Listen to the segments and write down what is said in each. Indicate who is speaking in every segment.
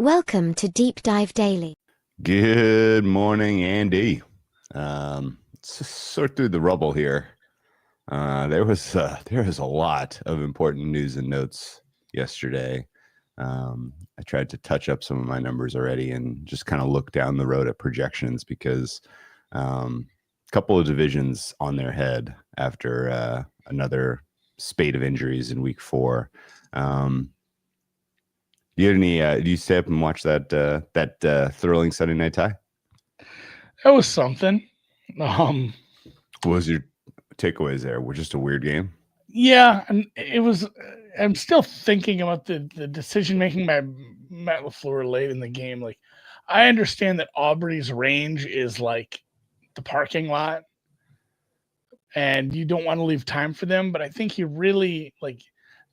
Speaker 1: Welcome to Deep Dive Daily.
Speaker 2: Good morning, Andy. Let's just sort through the rubble here. There was a lot of important news and notes yesterday. I tried to touch up some of my numbers already and just kind of look down the road at projections because a couple of divisions on their head after another spate of injuries in week 4. Do you stay up and watch that thrilling Sunday night tie?
Speaker 3: That was something.
Speaker 2: What was your takeaways there? Were just a weird game?
Speaker 3: Yeah, and it was. I'm still thinking about the decision making by Matt LaFleur late in the game. Like, I understand that Aubrey's range is like the parking lot, and you don't want to leave time for them. But I think he really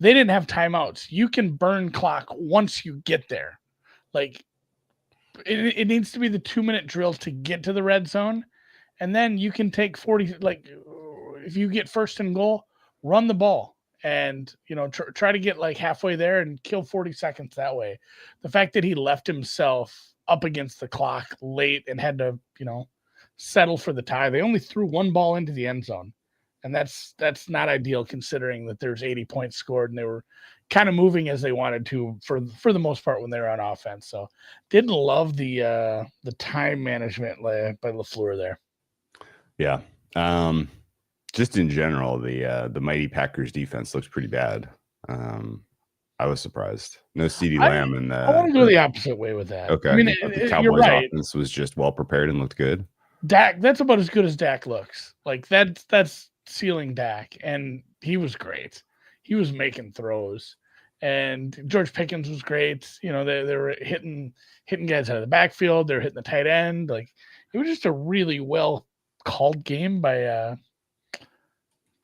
Speaker 3: they didn't have timeouts. You can burn clock once you get there. Like, it needs to be the 2-minute drill to get to the red zone, and then you can take 40. Like, if you get first and goal, run the ball and try to get like halfway there and kill 40 seconds that way. The fact that he left himself up against the clock late and had to settle for the tie. They only threw one ball into the end zone, and that's not ideal considering that there's 80 points scored and they were kind of moving as they wanted to for the most part when they were on offense. So didn't love the time management by LaFleur there.
Speaker 2: Yeah. Just in general, the mighty Packers defense looks pretty bad. I was surprised. No CeeDee Lamb in the.
Speaker 3: I want to go the opposite way with that.
Speaker 2: Okay.
Speaker 3: I mean,
Speaker 2: the Cowboys
Speaker 3: you're right.
Speaker 2: offense was just well prepared and looked good.
Speaker 3: Dak, that's about as good as Dak looks. Like that's ceiling Dak, and he was great. He was making throws, and George Pickens was great. They were hitting guys out of the backfield. They're hitting the tight end. Like, it was just a really well called game by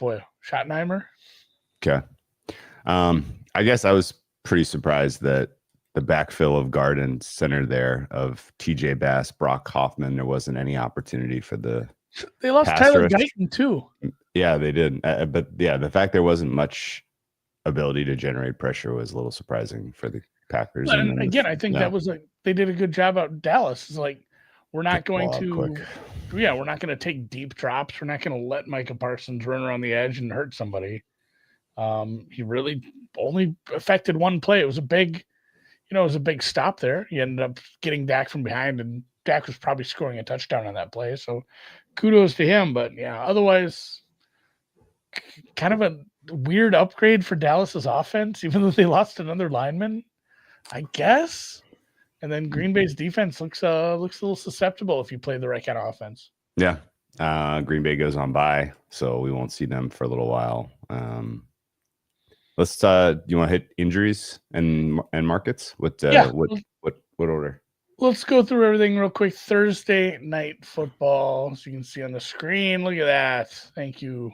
Speaker 3: Schottenheimer.
Speaker 2: Okay. I guess I was pretty surprised that the backfill of guard and center there of TJ Bass, Brock Hoffman, there wasn't any opportunity for the.
Speaker 3: They lost Tyler Guyton too.
Speaker 2: Yeah, they did. But yeah, the fact there wasn't much ability to generate pressure was a little surprising for the Packers.
Speaker 3: And again, I think that was they did a good job out in Dallas. It's like, we're not going to, we're not going to take deep drops. We're not going to let Micah Parsons run around the edge and hurt somebody. He really only affected one play. It was a big stop there. He ended up getting Dak from behind, and Dak was probably scoring a touchdown on that play. So kudos to him. But yeah, otherwise, kind of a weird upgrade for Dallas's offense, even though they lost another lineman, I guess. And then Green Bay's defense looks a little susceptible if you play the right kind of offense.
Speaker 2: Yeah. Green Bay goes on bye, so we won't see them for a little while. Let's you want to hit injuries and markets? What order?
Speaker 3: Let's go through everything real quick. Thursday night football, as you can see on the screen. Look at that. Thank you.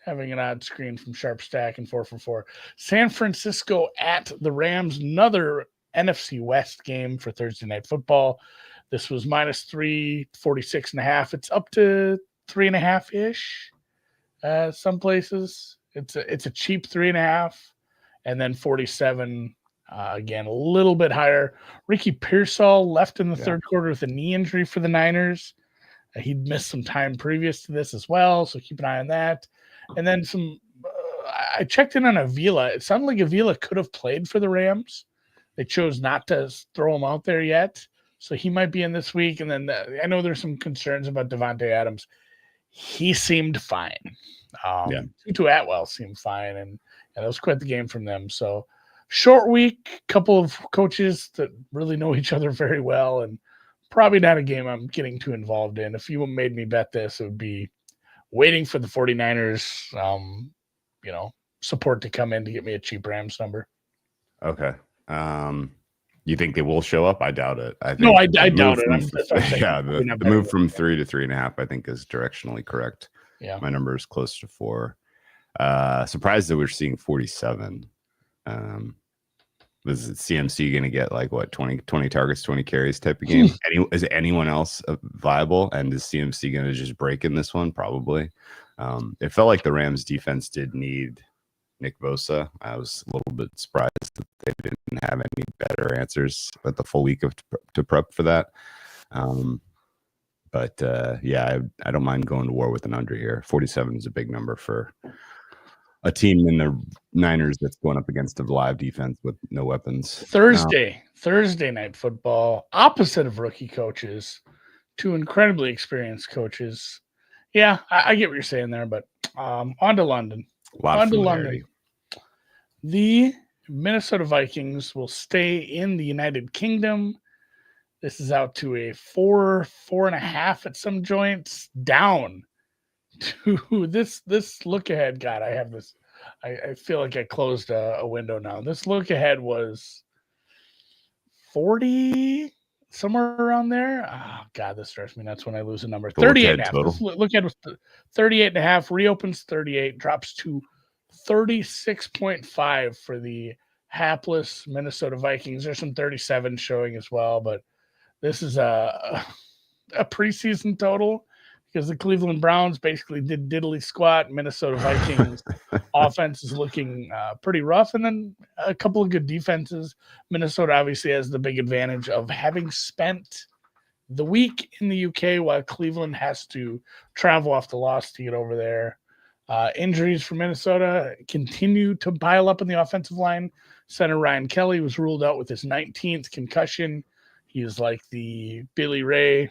Speaker 3: Having an odd screen from Sharp Stack and 4for4. San Francisco at the Rams, another NFC West game for Thursday night football. This was minus 346.5. It's up to 3.5-ish. Some places it's a cheap 3.5, and then 47 again, a little bit higher. Ricky Pearsall left in the third quarter with a knee injury for the Niners. He'd missed some time previous to this as well, so keep an eye on that. And then I checked in on Avila. It sounded like Avila could have played for the Rams. They chose not to throw him out there yet, so he might be in this week. And then I know there's some concerns about Devontae Adams. He seemed fine. Tutu Atwell seemed fine, and that was quite the game from them. So short week, couple of coaches that really know each other very well, and probably not a game I'm getting too involved in. If you made me bet this, it would be waiting for the 49ers, support to come in to get me a cheap Rams number.
Speaker 2: Okay. You think they will show up? I doubt it.
Speaker 3: I doubt it.
Speaker 2: The move from 3 to 3.5, I think, is directionally correct.
Speaker 3: Yeah.
Speaker 2: My number is close to 4. Surprised that we're seeing 47. Is CMC going to get 20 targets, 20 carries type of game? Is anyone else viable? And is CMC going to just break in this one? Probably. It felt like the Rams defense did need Nick Bosa. I was a little bit surprised that they didn't have any better answers with the full week to prep for that. But I don't mind going to war with an under here. 47 is a big number for a team in the Niners that's going up against a live defense with no weapons.
Speaker 3: Thursday night football, opposite of rookie coaches, two incredibly experienced coaches. Yeah, I get what you're saying there, but on to London.
Speaker 2: A lot of familiarity.
Speaker 3: The Minnesota Vikings will stay in the United Kingdom. This is out to a 4.5 at some joints, down to this look ahead. God, I have this. I feel like I closed a window now. This look ahead was 40, somewhere around there. Oh, God, this drives me nuts when I lose a number. 38.5. This look ahead was 38.5, reopens 38, drops to 36.5 for the hapless Minnesota Vikings. There's some 37 showing as well, but this is a preseason total because the Cleveland Browns basically did diddly squat. Minnesota Vikings offense is looking pretty rough, and then a couple of good defenses. Minnesota obviously has the big advantage of having spent the week in the UK while Cleveland has to travel off the loss to get over there. Injuries for Minnesota continue to pile up in the offensive line. Center Ryan Kelly was ruled out with his 19th concussion. He is like the Billy Ray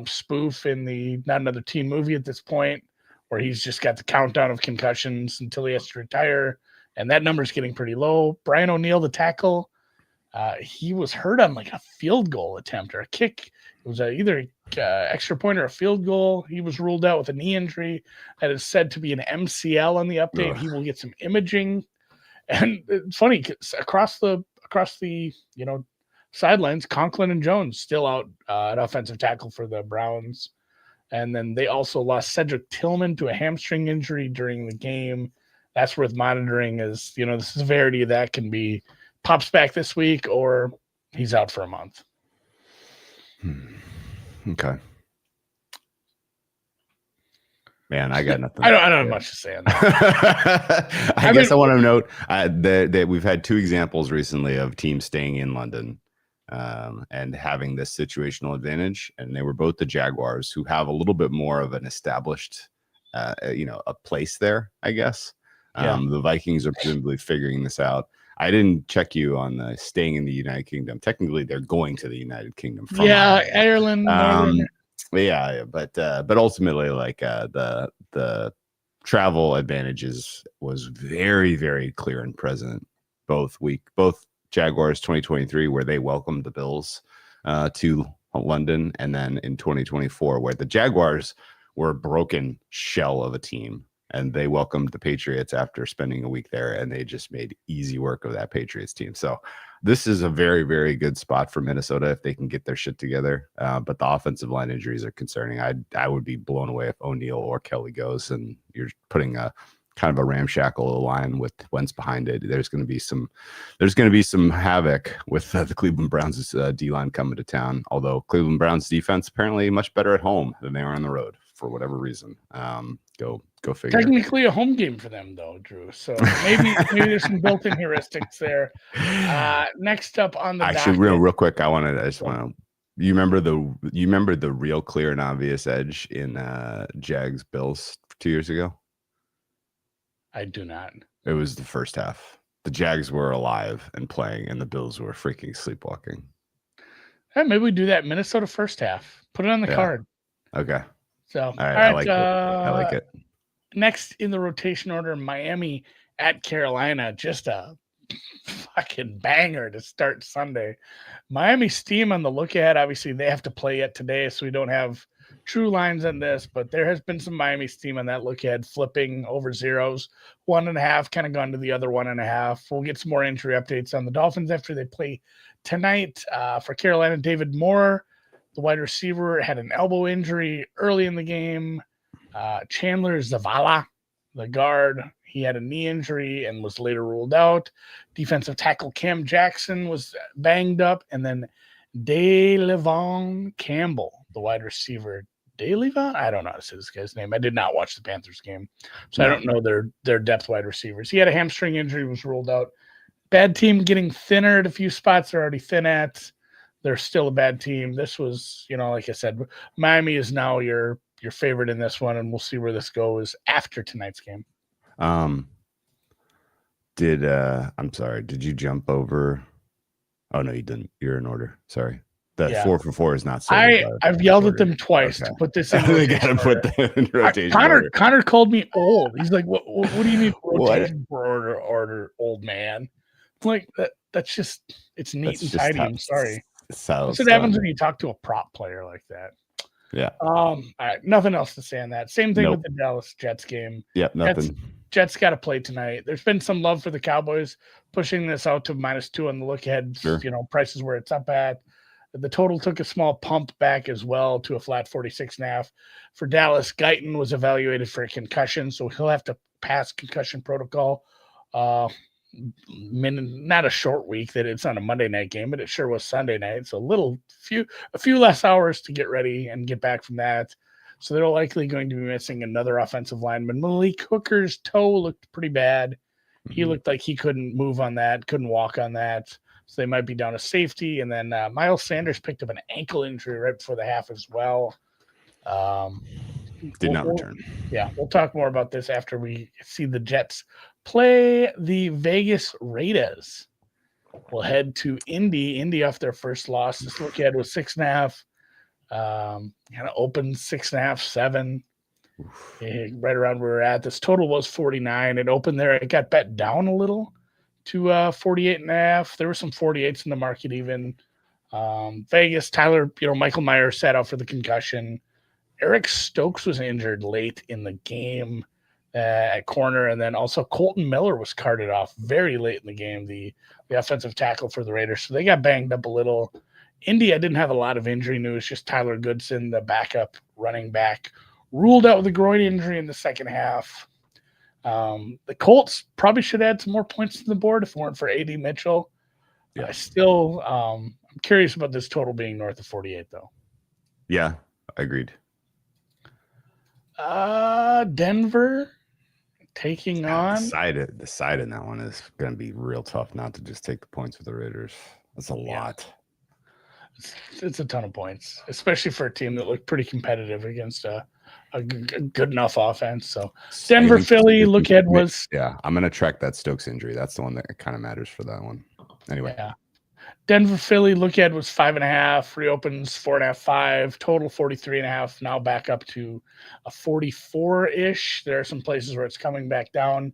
Speaker 3: spoof in the Not Another Teen movie at this point, where he's just got the countdown of concussions until he has to retire. And that number is getting pretty low. Brian O'Neill, the tackle, he was hurt on like a field goal attempt or a kick. It was either extra point or a field goal. He was ruled out with a knee injury that is said to be an MCL on the update. Ugh. He will get some imaging. And it's funny, across the sidelines, Conklin and Jones still out at offensive tackle for the Browns. And then they also lost Cedric Tillman to a hamstring injury during the game. That's worth monitoring, as the severity of that can be pops back this week or he's out for a month.
Speaker 2: Okay. Man, I got nothing.
Speaker 3: I don't have much to say on that.
Speaker 2: I guess I want to note that we've had two examples recently of teams staying in London and having this situational advantage. And they were both the Jaguars, who have a little bit more of an established, a place there, I guess. The Vikings are presumably figuring this out. I didn't check you on the staying in the United Kingdom. Technically, they're going to the United Kingdom from
Speaker 3: Ireland.
Speaker 2: But ultimately, like the travel advantages was very, very clear and present both Jaguars 2023, where they welcomed the Bills to London, and then in 2024, where the Jaguars were a broken shell of a team. And they welcomed the Patriots after spending a week there, and they just made easy work of that Patriots team. So this is a very, very good spot for Minnesota if they can get their shit together. But the offensive line injuries are concerning. I would be blown away if O'Neill or Kelly goes, and you're putting a kind of a ramshackle line with Wentz behind it. There's going to be some havoc with the Cleveland Browns' D-line coming to town. Although Cleveland Browns defense apparently much better at home than they are on the road for whatever reason. Go figure.
Speaker 3: Technically a home game for them, though, Drew. So maybe there's some built-in heuristics there. Next up on the
Speaker 2: docket, real quick, you remember the real clear and obvious edge in Jags Bills 2 years ago?
Speaker 3: I do not.
Speaker 2: It was the first half. The Jags were alive and playing, and the Bills were freaking sleepwalking.
Speaker 3: Hey, maybe we do that Minnesota first half. Put it on the card.
Speaker 2: Okay.
Speaker 3: So
Speaker 2: all right, I like it.
Speaker 3: Next in the rotation order, Miami at Carolina. Just a fucking banger to start Sunday. Miami Steam on the look ahead. Obviously, they have to play yet today, so we don't have true lines on this, but there has been some Miami Steam on that look ahead, flipping over zeros. 1.5, kind of gone to the other 1.5. We'll get some more injury updates on the Dolphins after they play tonight. For Carolina, David Moore, the wide receiver, had an elbow injury early in the game. Chandler Zavala, the guard, he had a knee injury and was later ruled out. Defensive tackle Cam Jackson was banged up. And then DeLevon Campbell, the wide receiver. DeLevon? I don't know how to say this guy's name. I did not watch the Panthers game, so I don't know their depth wide receivers. He had a hamstring injury, was ruled out. Bad team getting thinner at a few spots they're already thin at. They're still a bad team. This was, like I said, Miami is now your favorite in this one, and we'll see where this goes after tonight's game.
Speaker 2: I'm sorry, did you jump over? Oh no, you didn't. You're in order. Sorry. The 4 for 4 is not so.
Speaker 3: I've yelled at them twice to put this in.
Speaker 2: They gotta put that in rotation.
Speaker 3: Connor called me old. He's like, what do you need rotation for order, old man? I'm like, that's just, it's neat and tidy. I'm sorry. That's what happens when you talk to a prop player like that.
Speaker 2: Yeah.
Speaker 3: All right. Nothing else to say on that. Same thing with the Dallas Jets game.
Speaker 2: Yep. Nothing.
Speaker 3: Jets got to play tonight. There's been some love for the Cowboys pushing this out to -2 on the look ahead. Sure. Prices where it's up at. The total took a small pump back as well to a flat 46.5. For Dallas, Guyton was evaluated for a concussion, so he'll have to pass concussion protocol. Not a short week that it's on a Monday night game, but it sure was Sunday night. So a few less hours to get ready and get back from that. So they're likely going to be missing another offensive lineman. Malik Hooker's toe looked pretty bad. He looked like he couldn't move on that, couldn't walk on that. So they might be down to safety. And then Miles Sanders picked up an ankle injury right before the half as well.
Speaker 2: Did not return.
Speaker 3: Yeah, we'll talk more about this after we see the Jets play the Vegas Raiders. We'll head to Indy off their first loss. This look ahead was 6.5. Kind of opened 6.5, 7. Right around where we're at. This total was 49. It opened there. It got bet down a little to 48.5. There were some 48s in the market even. Vegas, Tyler, Michael Myers sat out for the concussion. Eric Stokes was injured late in the game at corner, and then also Colton Miller was carted off very late in the game, the offensive tackle for the Raiders. So they got banged up a little. Indy, I didn't have a lot of injury news, just Tyler Goodson, the backup running back, ruled out with a groin injury in the second half. The Colts probably should add some more points to the board if it weren't for A.D. Mitchell. Yeah. I'm curious about this total being north of 48, though.
Speaker 2: Yeah, agreed.
Speaker 3: Denver taking on.
Speaker 2: The side in that one is going to be real tough not to just take the points with the Raiders. That's a lot.
Speaker 3: It's a ton of points, especially for a team that looked pretty competitive against a good enough offense. So Denver, Philly, look ahead was.
Speaker 2: Yeah, I'm going to track that Stokes injury. That's the one that kind of matters for that one. Anyway.
Speaker 3: Yeah. Denver, Philly, look ahead was 5.5, reopens 4.5, 5, total 43.5, now back up to a 44-ish. There are some places where it's coming back down.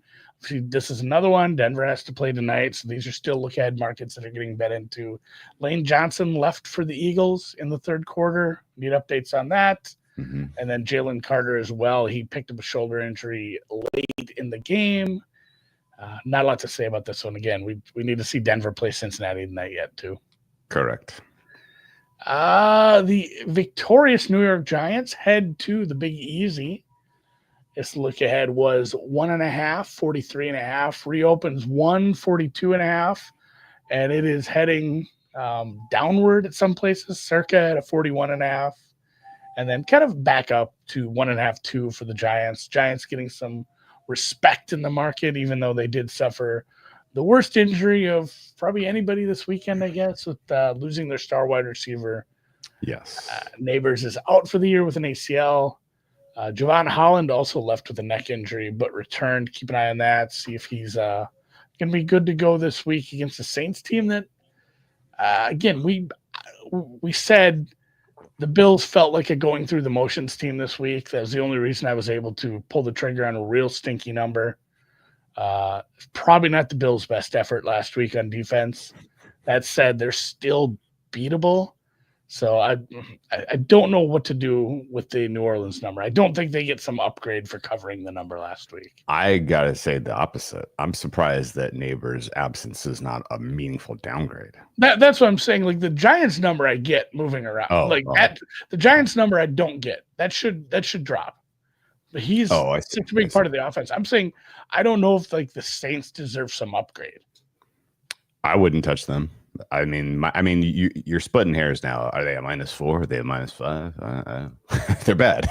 Speaker 3: This is another one. Denver has to play tonight, so these are still look ahead markets that are getting bet into. Lane Johnson left for the Eagles in the third quarter. Need updates on that. And then Jalen Carter as well. He picked up a shoulder injury late in the game. Not a lot to say about this one. Again, we need to see Denver play Cincinnati tonight yet, too.
Speaker 2: Correct.
Speaker 3: The victorious New York Giants head to the Big Easy. This look ahead was 1.5, 43.5. Reopens 42.5. And it is heading downward at some places, circa at a 41.5. And then kind of back up to 1.5, 2 for the Giants. Giants getting some respect in the market, even though they did suffer the worst injury of probably anybody this weekend, I guess, with losing their star wide receiver.
Speaker 2: Yes.
Speaker 3: Neighbors is out for the year with an ACL. Javon Holland also left with a neck injury, but returned. Keep an eye on that. See if he's going to be good to go this week against the Saints team that, again, we said the Bills felt like a going through the motions team this week. That was the only reason I was able to pull the trigger on a real stinky number. Probably not the Bills' best effort last week on defense. That said, they're still beatable. So I don't know what to do with the New Orleans number. I don't think they get some upgrade for covering the number last week.
Speaker 2: I got to say the opposite. I'm surprised that Neighbors' absence is not a meaningful downgrade.
Speaker 3: That's what I'm saying. Like the Giants number I get moving around. The Giants number I don't get. That should drop. But he's such a big part of the offense. I'm saying I don't know if like the Saints deserve some upgrade.
Speaker 2: I wouldn't touch them. I mean, you're splitting hairs now. Are they a -4? Are they a -5? They're bad,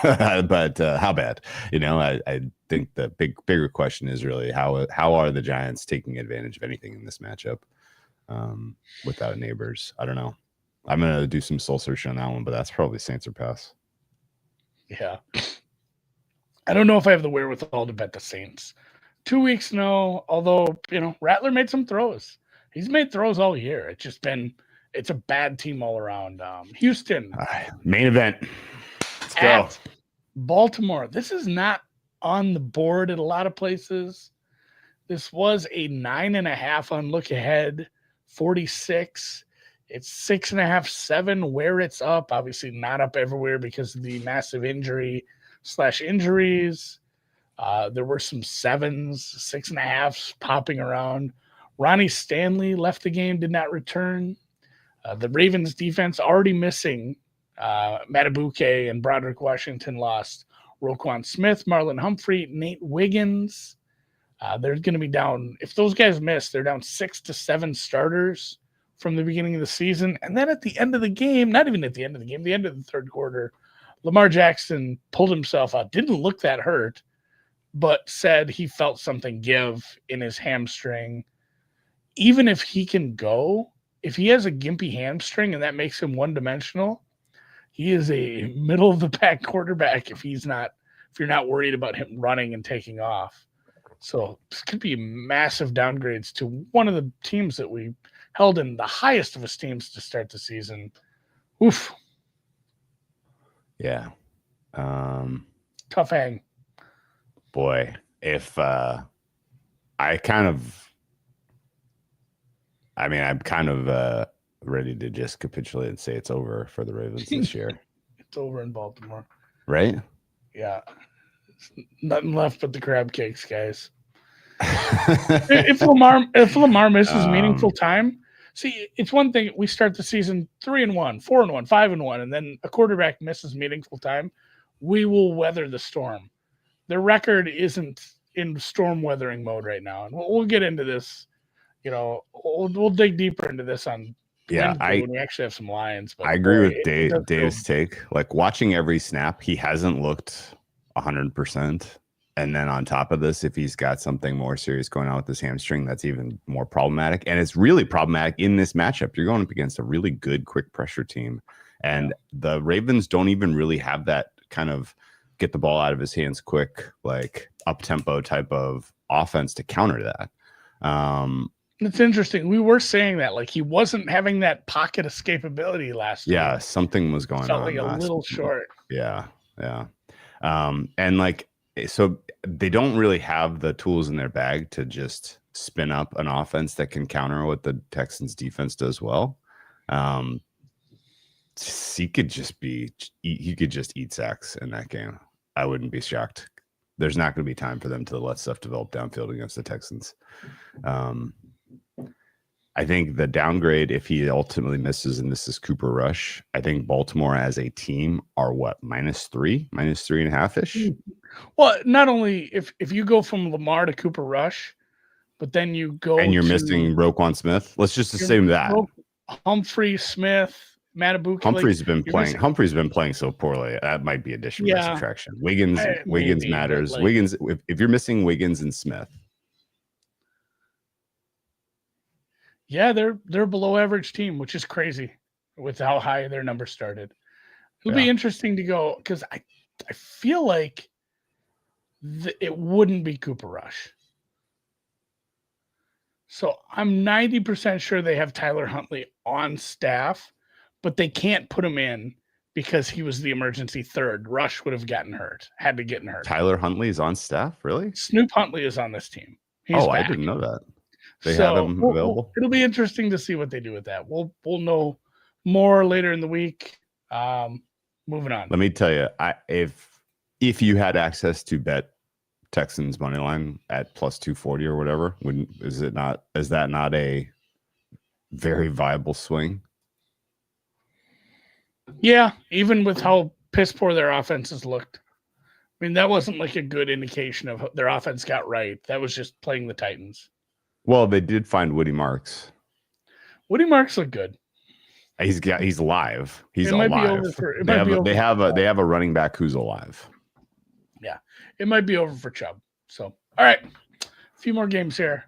Speaker 2: but how bad? I think the bigger question is really how are the Giants taking advantage of anything in this matchup without neighbors? I don't know. I'm gonna do some soul searching on that one, but that's probably Saints or pass.
Speaker 3: Yeah. I don't know if I have the wherewithal to bet the Saints. 2 weeks, no. Although, Rattler made some throws. He's made throws all year. It's a bad team all around. Houston.
Speaker 2: Main event. Let's go.
Speaker 3: Baltimore. This is not on the board at a lot of places. This was a 9.5 on look ahead, 46. It's 6.5, 7 where it's up. Obviously not up everywhere because of the massive injuries. There were some 7s, 6.5s popping around. Ronnie Stanley left the game, did not return. The Ravens defense already missing Matabuke and Broderick Washington lost. Roquan Smith, Marlon Humphrey, Nate Wiggins. They're going to be down. If those guys miss, they're down 6 to 7 starters from the beginning of the season. And then at the end of the game, not even at the end of the game, the end of the third quarter, Lamar Jackson pulled himself out. Didn't look that hurt, but said he felt something give in his hamstring. Even if he can go, if he has a gimpy hamstring and that makes him one-dimensional, he is a middle-of-the-pack quarterback if you're not worried about him running and taking off. So this could be massive downgrades to one of the teams that we held in the highest of esteems to start the season. Oof.
Speaker 2: Yeah.
Speaker 3: Tough hang.
Speaker 2: Boy, if I'm kind of ready to just capitulate and say it's over for the Ravens this year.
Speaker 3: It's over in Baltimore.
Speaker 2: Right?
Speaker 3: Yeah. Nothing left but the crab cakes, guys. if Lamar misses meaningful time, see, it's one thing we start the season 3-1, 4-1, 5-1, and then a quarterback misses meaningful time. We will weather the storm. Their record isn't in storm weathering mode right now, and we'll get into this. We'll dig deeper into this on Wednesday when we actually have some lines. But
Speaker 2: I agree with Dave's take. Like watching every snap, he hasn't looked 100%. And then on top of this, if he's got something more serious going on with his hamstring, that's even more problematic. And it's really problematic in this matchup. You're going up against a really good quick pressure team. And the Ravens don't even really have that kind of get the ball out of his hands quick, like up-tempo type of offense to counter that.
Speaker 3: It's interesting. We were saying that, like, he wasn't having that pocket escapability last week.
Speaker 2: Yeah, something was going on.
Speaker 3: Felt like a little short.
Speaker 2: Yeah. And like, so they don't really have the tools in their bag to just spin up an offense that can counter what the Texans defense does well. He could just eat sacks in that game. I wouldn't be shocked. There's not going to be time for them to let stuff develop downfield against the Texans. I think the downgrade, if he ultimately misses, and this is Cooper Rush, I think Baltimore as a team are what, -3.5-ish?
Speaker 3: Well, not only if you go from Lamar to Cooper Rush, but then you go
Speaker 2: and you're missing Roquan Smith. Let's just assume that
Speaker 3: Humphrey, Smith, Matabuke.
Speaker 2: Humphrey's been playing so poorly. That might be addition by subtraction. Wiggins matters.
Speaker 3: Like,
Speaker 2: Wiggins, if you're missing Wiggins and Smith.
Speaker 3: Yeah, they're below average team, which is crazy with how high their numbers started. It'll be interesting to go because I feel like it wouldn't be Cooper Rush. So I'm 90% sure they have Tyler Huntley on staff, but they can't put him in because he was the emergency third. Rush would have had to get hurt.
Speaker 2: Tyler Huntley is on staff, really?
Speaker 3: Snoop Huntley is on this team. He's back.
Speaker 2: I didn't know that. They have him available.
Speaker 3: It'll be interesting to see what they do with that. We'll know more later in the week. Moving on.
Speaker 2: Let me tell you, if you had access to bet Texans money line at +240 or whatever, is that not a very viable swing?
Speaker 3: Yeah, even with how piss poor their offenses looked. I mean, that wasn't like a good indication of their offense got right. That was just playing the Titans.
Speaker 2: Well, they did find Woody Marks.
Speaker 3: Woody Marks look good.
Speaker 2: He's live. He's
Speaker 3: It might be
Speaker 2: alive.
Speaker 3: over for- it
Speaker 2: They
Speaker 3: might be
Speaker 2: have
Speaker 3: over
Speaker 2: they have
Speaker 3: for
Speaker 2: a they have a running back who's alive.
Speaker 3: Yeah, it might be over for Chubb. So, all right, a few more games here.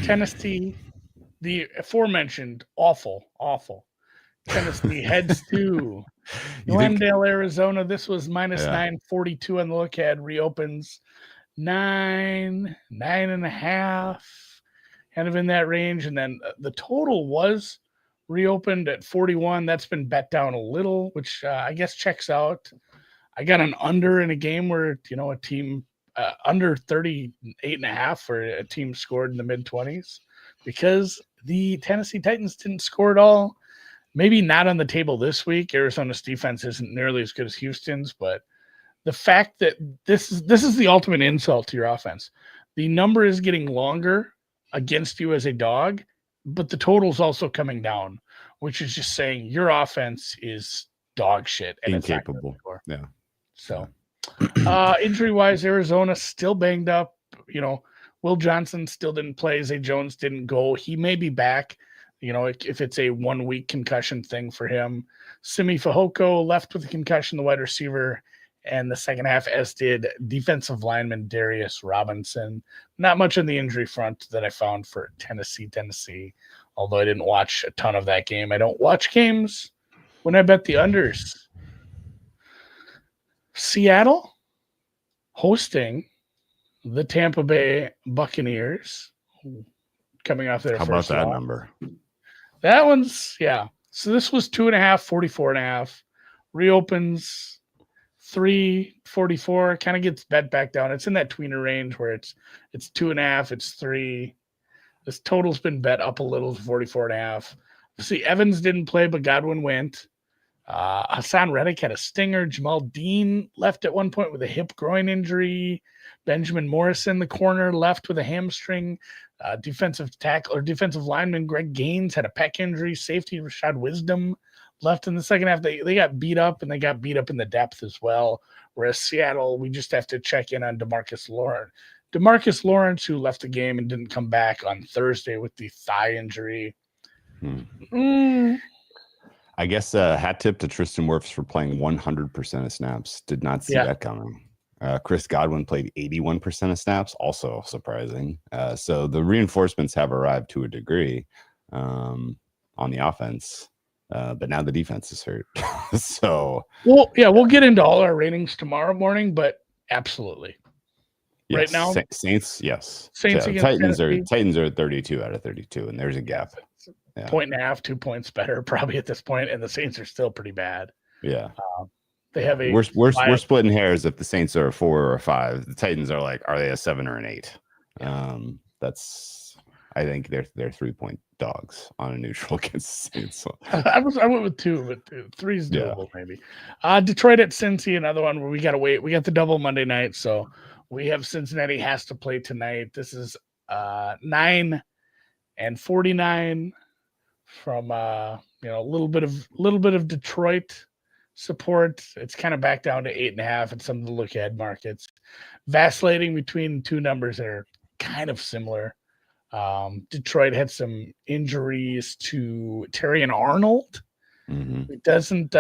Speaker 3: Tennessee, the aforementioned awful Tennessee heads to
Speaker 2: You think?
Speaker 3: Glendale, Arizona. This was minus
Speaker 2: Yeah.
Speaker 3: 942 on the look ahead. Reopens 9.5, kind of in that range. And then the total was reopened at 41. That's been bet down a little, which I guess checks out. I got an under in a game where, a team under 38.5 for a team scored in the mid 20s because the Tennessee Titans didn't score at all. Maybe not on the table this week. Arizona's defense isn't nearly as good as Houston's, but the fact that this is the ultimate insult to your offense. The number is getting longer against you as a dog, but the total's also coming down, which is just saying your offense is dog shit and
Speaker 2: Incapable. Yeah.
Speaker 3: So, injury-wise, Arizona still banged up. Will Johnson still didn't play. Zay Jones didn't go. He may be back, if it's a 1-week concussion thing for him. Simi Fehoko left with a concussion, the wide receiver, and the second half, as did defensive lineman Darius Robinson. Not much on the injury front that I found for Tennessee, although I didn't watch a ton of that game. I don't watch games when I bet the unders. Seattle hosting the Tampa Bay Buccaneers, coming off their
Speaker 2: How about
Speaker 3: first
Speaker 2: that
Speaker 3: loss.
Speaker 2: number?
Speaker 3: That one's, yeah. So this was 2.5, 44.5. Reopens 344, kind of gets bet back down. It's in that tweener range where it's 2.5, it's 3. This total's been bet up a little to 44.5. See, Evans didn't play, but Godwin went. Hassan Reddick had a stinger. Jamal Dean left at one point with a hip groin injury. Benjamin Morrison, the corner, left with a hamstring. Defensive lineman Greg Gaines had a pec injury. Safety Rashad Wisdom left in the second half. They got beat up, and they got beat up in the depth as well. Whereas Seattle, we just have to check in on DeMarcus Lawrence, who left the game and didn't come back on Thursday with the thigh injury.
Speaker 2: I guess hat tip to Tristan Wirfs for playing 100% of snaps. Did not see that coming. Chris Godwin played 81% of snaps, also surprising. So the reinforcements have arrived to a degree on the offense, but now the defense is hurt. So,
Speaker 3: we'll get into all our ratings tomorrow morning, but absolutely.
Speaker 2: Yes,
Speaker 3: right now,
Speaker 2: Saints, yes.
Speaker 3: Saints against
Speaker 2: Titans are 32 out of 32, and there's a gap. Yeah.
Speaker 3: 1.5, 2 points better probably at this point, and the Saints are still pretty bad.
Speaker 2: Yeah,
Speaker 3: they have a.
Speaker 2: We're splitting hairs if the Saints are a 4 or a 5. The Titans are are they a 7 or an 8?
Speaker 3: Yeah.
Speaker 2: I think they're 3-point dogs on a neutral against the Saints. So.
Speaker 3: I went with 2, but 3 is doable maybe. Detroit at Cincy, another one where we got to wait. We got the double Monday night, so we have Cincinnati has to play tonight. This is 9-49 from a little bit of Detroit support. It's kind of back down to 8.5 at some of the look ahead markets, vacillating between two numbers that are kind of similar. Detroit had some injuries to Terry and Arnold. It doesn't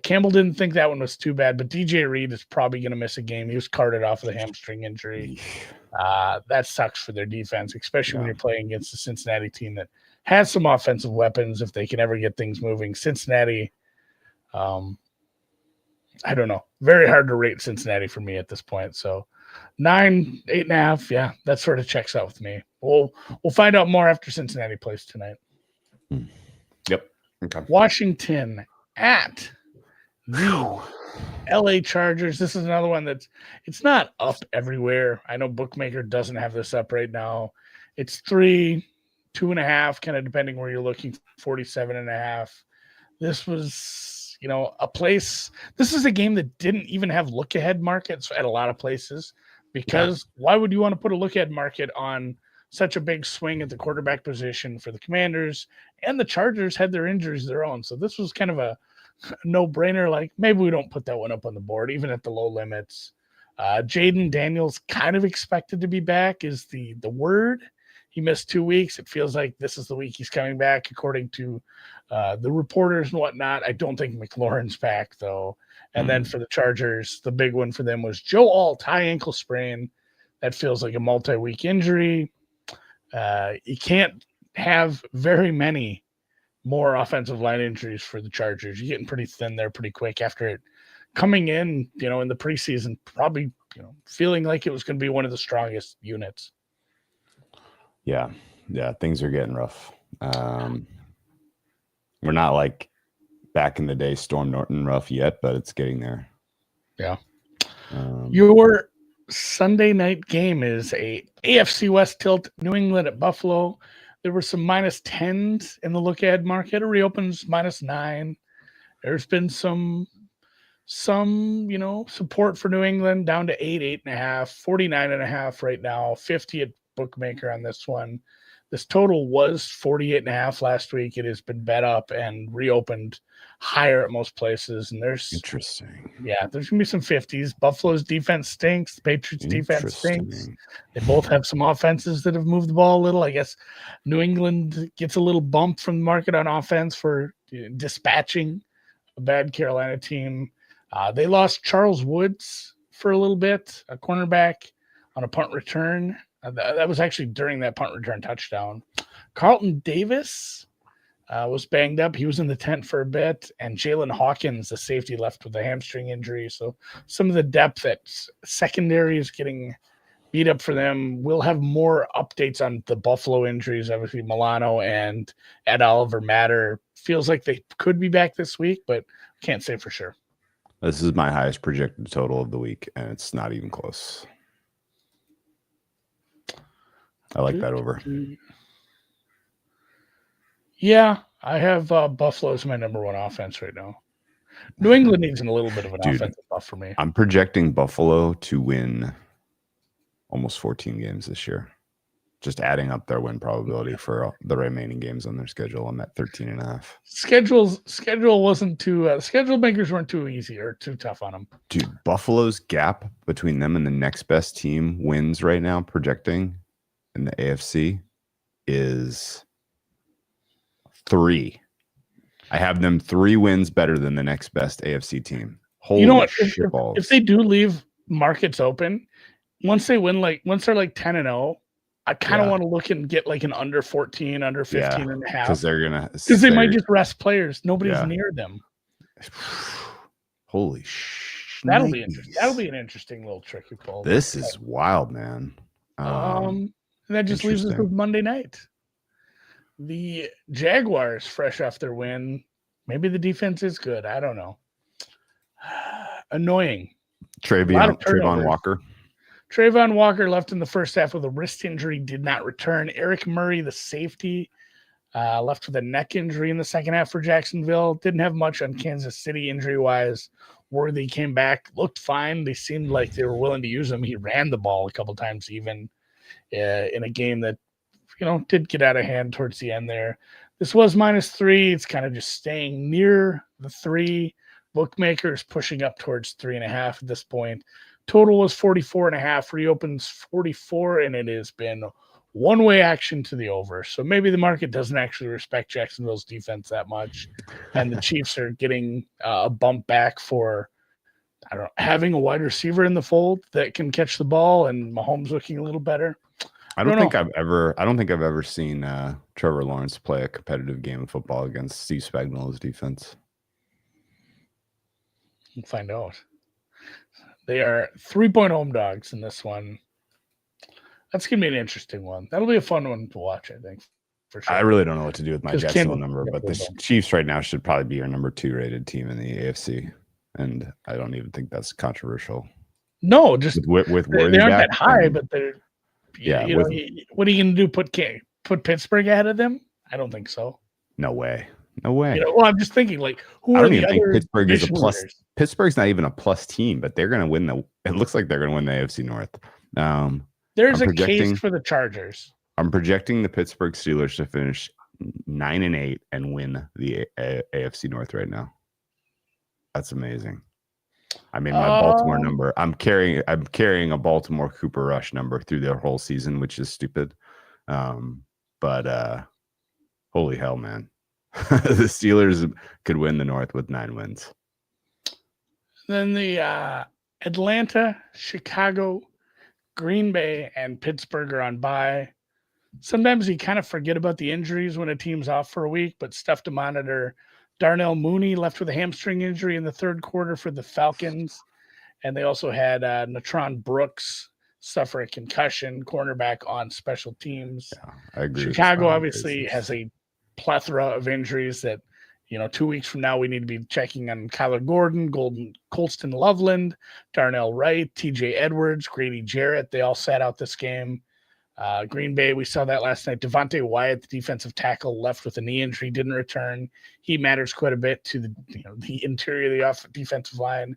Speaker 3: Campbell didn't think that one was too bad, but DJ Reed is probably going to miss a game. He was carted off with a hamstring injury. That sucks for their defense, especially when you're playing against a Cincinnati team that has some offensive weapons if they can ever get things moving. Cincinnati, I don't know. Very hard to rate Cincinnati for me at this point. So 9, 8.5, yeah, that sort of checks out with me. We'll find out more after Cincinnati plays tonight.
Speaker 2: Yep. Okay.
Speaker 3: Washington at the LA Chargers. This is another one it's not up everywhere. I know Bookmaker doesn't have this up right now. It's 3, 2.5, kind of depending where you're looking, 47.5. This was, a place. This is a game that didn't even have look ahead markets at a lot of places because why would you want to put a look ahead market on such a big swing at the quarterback position for the Commanders? And the Chargers had their injuries of their own. So this was kind of a no-brainer. Like, maybe we don't put that one up on the board, even at the low limits. Jaden Daniels kind of expected to be back is the word. He missed 2 weeks. It feels like this is the week he's coming back, according to the reporters and whatnot. I don't think McLaurin's back, though. And then for the Chargers, the big one for them was Joe Alt, high ankle sprain. That feels like a multi-week injury. You can't have very many more offensive line injuries for the Chargers. You're getting pretty thin there pretty quick after it coming in, in the preseason, probably, feeling like it was going to be one of the strongest units.
Speaker 2: Yeah. Things are getting rough. We're not like back in the day Storm Norton rough yet, but it's getting there.
Speaker 3: Yeah. Your Sunday night game is a AFC West tilt, New England at Buffalo. There were some -10s in the look-ahead market. It reopens -9. There's been some support for New England down to 8.5, 49.5 right now, 50 at bookmaker on this one. This total was 48.5 last week. It has been bet up and reopened higher at most places. And there's
Speaker 2: interesting.
Speaker 3: Yeah, there's gonna be some 50s. Buffalo's defense stinks. The Patriots defense stinks. They both have some offenses that have moved the ball a little. I guess New England gets a little bump from the market on offense for dispatching a bad Carolina team. They lost Charles Woods for a little bit, a cornerback, on a punt return. That was actually during that punt return touchdown. Carlton Davis was banged up. He was in the tent for a bit. And Jalen Hawkins, the safety, left with a hamstring injury. So some of the depth at secondary is getting beat up for them. We'll have more updates on the Buffalo injuries. Obviously, Milano and Ed Oliver matter. Feels like they could be back this week, but can't say for sure.
Speaker 2: This is my highest projected total of the week, and it's not even close. I like that over.
Speaker 3: Yeah, I have Buffalo as my number one offense right now. New England needs a little bit of an offensive buff for me.
Speaker 2: I'm projecting Buffalo to win almost 14 games this year. Just adding up their win probability for the remaining games on their schedule. I'm at 13.5.
Speaker 3: Schedule wasn't too schedule makers weren't too easy or too tough on them.
Speaker 2: Dude, Buffalo's gap between them and the next best team wins right now, projecting in the AFC is 3. I have them 3 wins better than the next best AFC team. Holy
Speaker 3: what?
Speaker 2: Shitballs.
Speaker 3: If they do leave markets open, once they're like 10-0, I kind of want to look and get like an under 14, under 15 and a half. Because they might just rest players. Nobody's near them.
Speaker 2: Holy shit.
Speaker 3: That'll be interesting. That'll be an interesting little trick you pull.
Speaker 2: This is wild, man.
Speaker 3: And that just leaves us with Monday night. The Jaguars, fresh off their win. Maybe the defense is good. I don't know. Annoying.
Speaker 2: Trayvon Walker.
Speaker 3: Trayvon Walker left in the first half with a wrist injury, did not return. Eric Murray, the safety, left with a neck injury in the second half for Jacksonville. Didn't have much on Kansas City injury-wise. Worthy came back, looked fine. They seemed like they were willing to use him. He ran the ball a couple times even in a game that, did get out of hand towards the end there. This was -3. It's kind of just staying near the 3. Bookmakers pushing up towards 3.5 at this point. Total was 44.5, reopens 44, and it has been one-way action to the over. So maybe the market doesn't actually respect Jacksonville's defense that much, and the Chiefs are getting a bump back for, having a wide receiver in the fold that can catch the ball, and Mahomes looking a little better.
Speaker 2: I don't think I've ever seen Trevor Lawrence play a competitive game of football against Steve Spagnuolo's defense.
Speaker 3: We'll find out. They are 3-point home dogs in this one. That's going to be an interesting one. That'll be a fun one to watch, I think, for sure.
Speaker 2: I really don't know what to do with my Jacksonville number, but the Chiefs right now should probably be your number 2 rated team in the AFC, and I don't even think that's controversial.
Speaker 3: No, just
Speaker 2: with Worthy
Speaker 3: they aren't that high, but they're what are you going to do? Put Pittsburgh ahead of them? I don't think so.
Speaker 2: No way.
Speaker 3: I'm just thinking, like, who
Speaker 2: I
Speaker 3: are
Speaker 2: don't
Speaker 3: the
Speaker 2: even
Speaker 3: other
Speaker 2: think Pittsburgh is a plus.
Speaker 3: winners?
Speaker 2: Pittsburgh's not even a plus team, but they're going to win it looks like they're going to win the AFC North.
Speaker 3: There's a case for the Chargers.
Speaker 2: I'm projecting the Pittsburgh Steelers to finish 9-8 and win the AFC North right now. That's amazing. I mean, my Baltimore number. I'm carrying a Baltimore Cooper Rush number through their whole season, which is stupid. But holy hell, man. The Steelers could win the North with 9 wins.
Speaker 3: Then the Atlanta, Chicago, Green Bay, and Pittsburgh are on bye. Sometimes you kind of forget about the injuries when a team's off for a week, but stuff to monitor. Darnell Mooney left with a hamstring injury in the third quarter for the Falcons. And they also had Natron Brooks suffer a concussion, cornerback on special teams.
Speaker 2: Yeah, I agree.
Speaker 3: Chicago obviously has a plethora of injuries that, 2 weeks from now, we need to be checking on Kyler Gordon, Colston Loveland, Darnell Wright, TJ Edwards, Grady Jarrett. They all sat out this game. Green Bay, we saw that last night. Devontae Wyatt, the defensive tackle, left with a knee injury, didn't return. He matters quite a bit to the interior of the defensive line.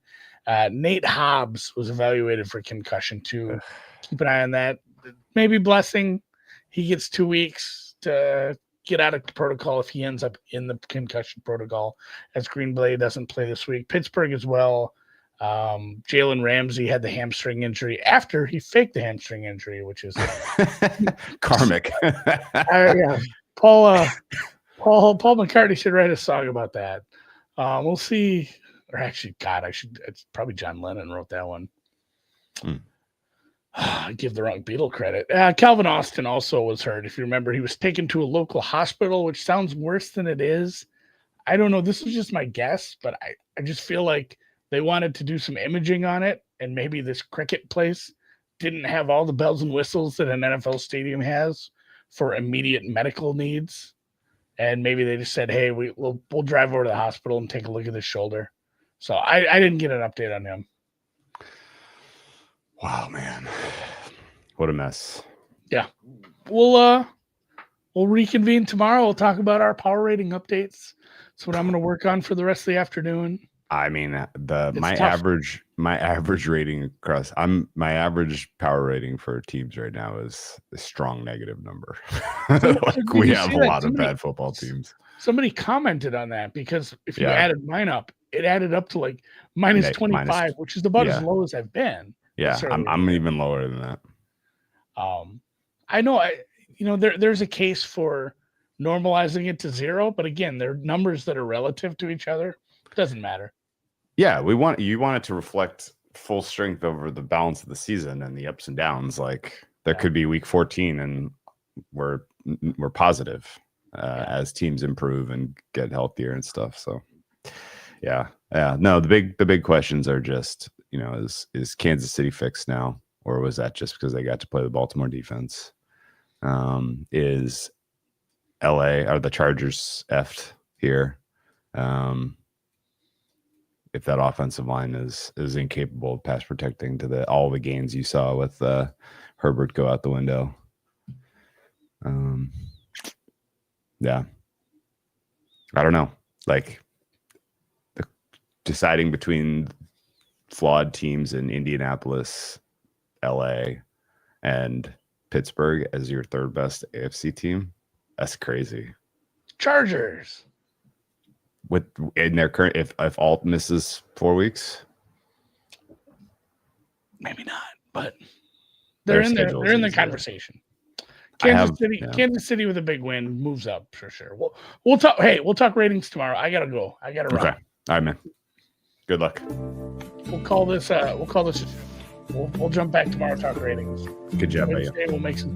Speaker 3: Nate Hobbs was evaluated for concussion too. Keep an eye on that. Maybe Blessing, he gets 2 weeks to get out of protocol if he ends up in the concussion protocol, as Green Bay doesn't play this week. Pittsburgh as well. Jalen Ramsey had the hamstring injury after he faked the hamstring injury, which is
Speaker 2: karmic.
Speaker 3: Yeah. Paul McCartney should write a song about that. We'll see. Or actually, God, it's probably John Lennon wrote that one. I give the wrong Beatle credit. Calvin Austin also was hurt. If you remember, he was taken to a local hospital, which sounds worse than it is. I don't know. This was just my guess, but I just feel like they wanted to do some imaging on it, and maybe this cricket place didn't have all the bells and whistles that an NFL stadium has for immediate medical needs. And maybe they just said, hey, we'll drive over to the hospital and take a look at his shoulder. So I didn't get an update on him.
Speaker 2: Wow, man. What a mess.
Speaker 3: Yeah. We'll reconvene tomorrow. We'll talk about our power rating updates. That's what I'm going to work on for the rest of the afternoon.
Speaker 2: I mean, my average rating across my average power rating for teams right now is a strong negative number. Like we have a lot of bad football teams.
Speaker 3: Somebody commented on that because if you added mine up, it added up to like minus 25, which is about as low as I've been.
Speaker 2: Yeah, I'm even lower than that.
Speaker 3: I know there's a case for normalizing it to 0, but again, they're numbers that are relative to each other. It doesn't matter.
Speaker 2: Yeah, you want it to reflect full strength over the balance of the season and the ups and downs. Like there could be week 14 and we're positive as teams improve and get healthier and stuff. So yeah. No, the big questions are just, is Kansas City fixed now, or was that just because they got to play the Baltimore defense? Is LA, are the Chargers effed here? If that offensive line is incapable of pass protecting to all the gains you saw with Herbert go out the window. Yeah. I don't know. Like deciding between flawed teams in Indianapolis, LA, and Pittsburgh as your third best AFC team. That's crazy.
Speaker 3: Chargers.
Speaker 2: In their current, if Alt misses 4 weeks,
Speaker 3: maybe not, but they're in there. They're in the conversation. Kansas City with a big win moves up for sure. We'll talk. Hey, we'll talk ratings tomorrow. I gotta go. I gotta run.
Speaker 2: Okay. All right, man. Good luck.
Speaker 3: We'll call this. We'll jump back tomorrow. Talk ratings.
Speaker 2: Good job, buddy.
Speaker 3: We'll make some